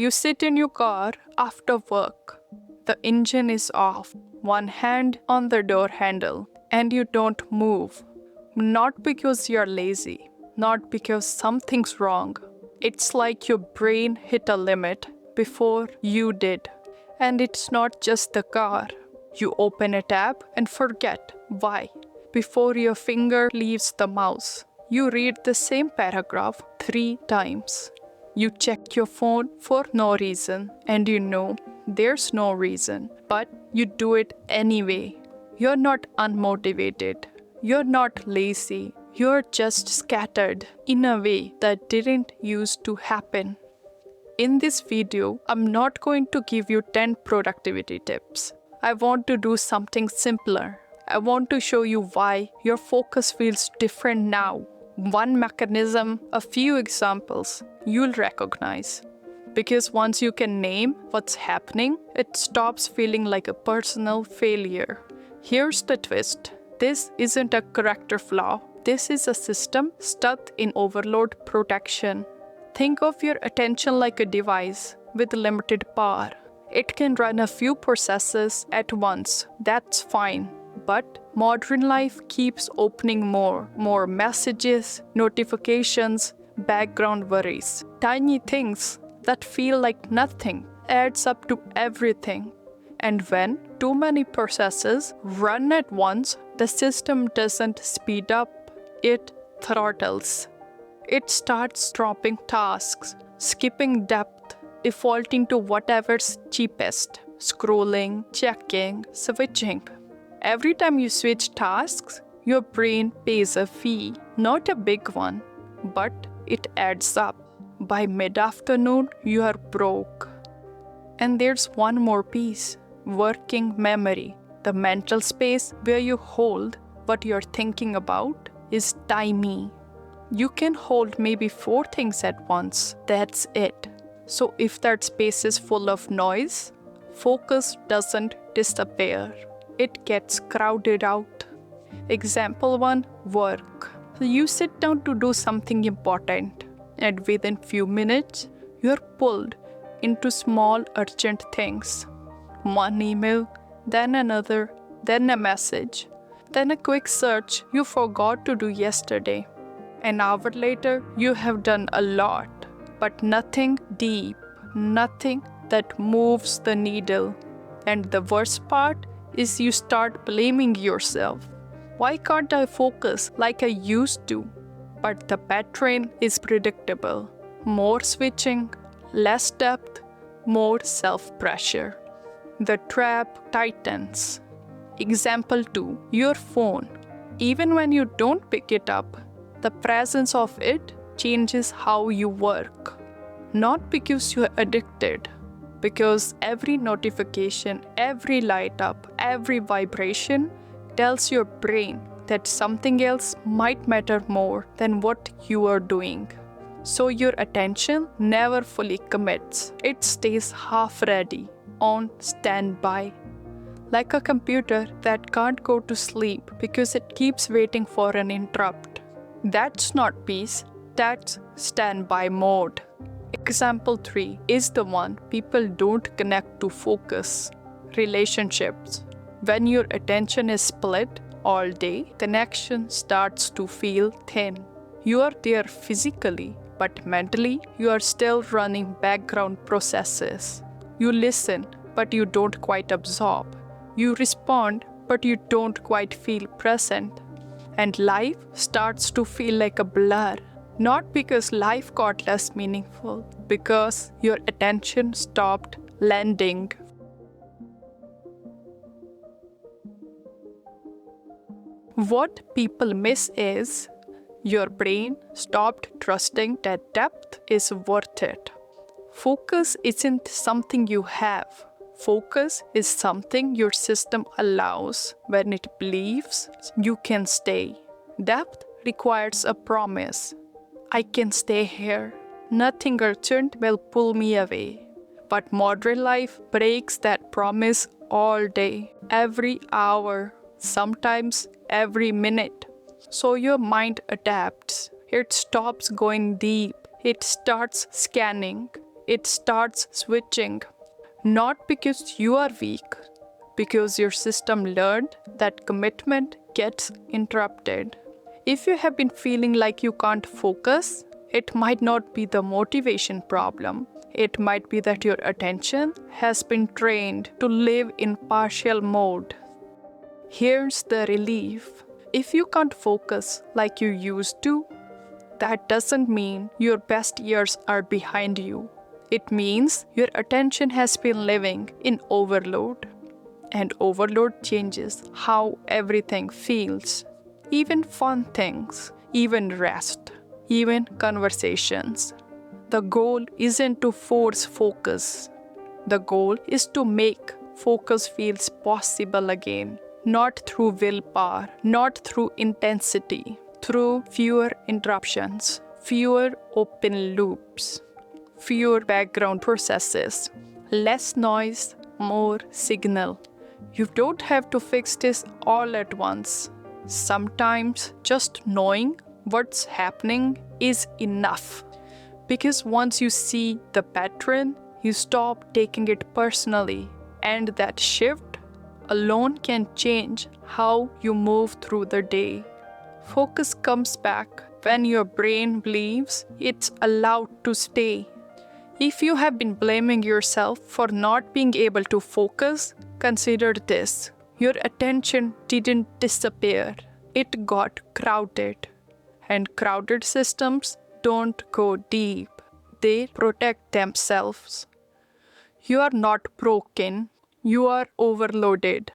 You sit in your car after work. The engine is off, one hand on the door handle, and you don't move. Not because you're lazy, not because something's wrong. It's like your brain hit a limit before you did. And it's not just the car. You open a tab and forget why. Before your finger leaves the mouse, you read the same paragraph 3 times. You check your phone for no reason, and you know there's no reason, but you do it anyway. You're not unmotivated. You're not lazy. You're just scattered in a way that didn't used to happen. In this video, I'm not going to give you 10 productivity tips. I want to do something simpler. I want to show you why your focus feels different now. One mechanism, a few examples you'll recognize. Because once you can name what's happening, it stops feeling like a personal failure. Here's the twist. This isn't a character flaw. This is a system stuck in overload protection. Think of your attention like a device with limited power. It can run a few processes at once. That's fine. But modern life keeps opening more messages, notifications, background worries. Tiny things that feel like nothing adds up to everything. And when too many processes run at once, the system doesn't speed up, it throttles. It starts dropping tasks, skipping depth, defaulting to whatever's cheapest, scrolling, checking, switching. Every time you switch tasks, your brain pays a fee, not a big one, but it adds up. By mid-afternoon, you are broke. And there's one more piece, working memory. The mental space where you hold what you're thinking about is tiny. You can hold maybe 4 things at once. That's it. So if that space is full of noise, focus doesn't disappear. It gets crowded out. Example 1, work. So you sit down to do something important, and within few minutes, you're pulled into small urgent things. One email, then another, then a message, then a quick search you forgot to do yesterday. An hour later, you have done a lot, but nothing deep, nothing that moves the needle. And the worst part is you start blaming yourself. Why can't I focus like I used to? But the pattern is predictable. More switching, less depth, more self-pressure. The trap tightens. Example 2, your phone. Even when you don't pick it up, the presence of it changes how you work. Not because you're addicted, because every notification, every light up, every vibration tells your brain that something else might matter more than what you are doing. So your attention never fully commits. It stays half ready, on standby. Like a computer that can't go to sleep because it keeps waiting for an interrupt. That's not peace, that's standby mode. Example 3 is the one people don't connect to focus. Relationships. When your attention is split all day, connection starts to feel thin. You are there physically, but mentally you are still running background processes. You listen, but you don't quite absorb. You respond, but you don't quite feel present. And life starts to feel like a blur. Not because life got less meaningful, because your attention stopped landing. What people miss is your brain stopped trusting that depth is worth it. Focus isn't something you have. Focus is something your system allows when it believes you can stay. Depth requires a promise. I can stay here. Nothing urgent will pull me away. But modern life breaks that promise all day, every hour, sometimes every minute. So your mind adapts. It stops going deep. It starts scanning. it starts switching. Not because you are weak, because your system learned that commitment gets interrupted. If you have been feeling like you can't focus, it might not be the motivation problem. It might be that your attention has been trained to live in partial mode. Here's the relief. If you can't focus like you used to, that doesn't mean your best years are behind you. It means your attention has been living in overload. And overload changes how everything feels. Even fun things, even rest, even conversations. The goal isn't to force focus. The goal is to make focus feels possible again. Not through willpower, not through intensity, through fewer interruptions, fewer open loops, fewer background processes, less noise, more signal. You don't have to fix this all at once. Sometimes just knowing what's happening is enough. Because once you see the pattern, you stop taking it personally. And that shift alone can change how you move through the day. Focus comes back when your brain believes it's allowed to stay. If you have been blaming yourself for not being able to focus, consider this. Your attention didn't disappear. It got crowded. And crowded systems don't go deep. They protect themselves. You are not broken. You are overloaded.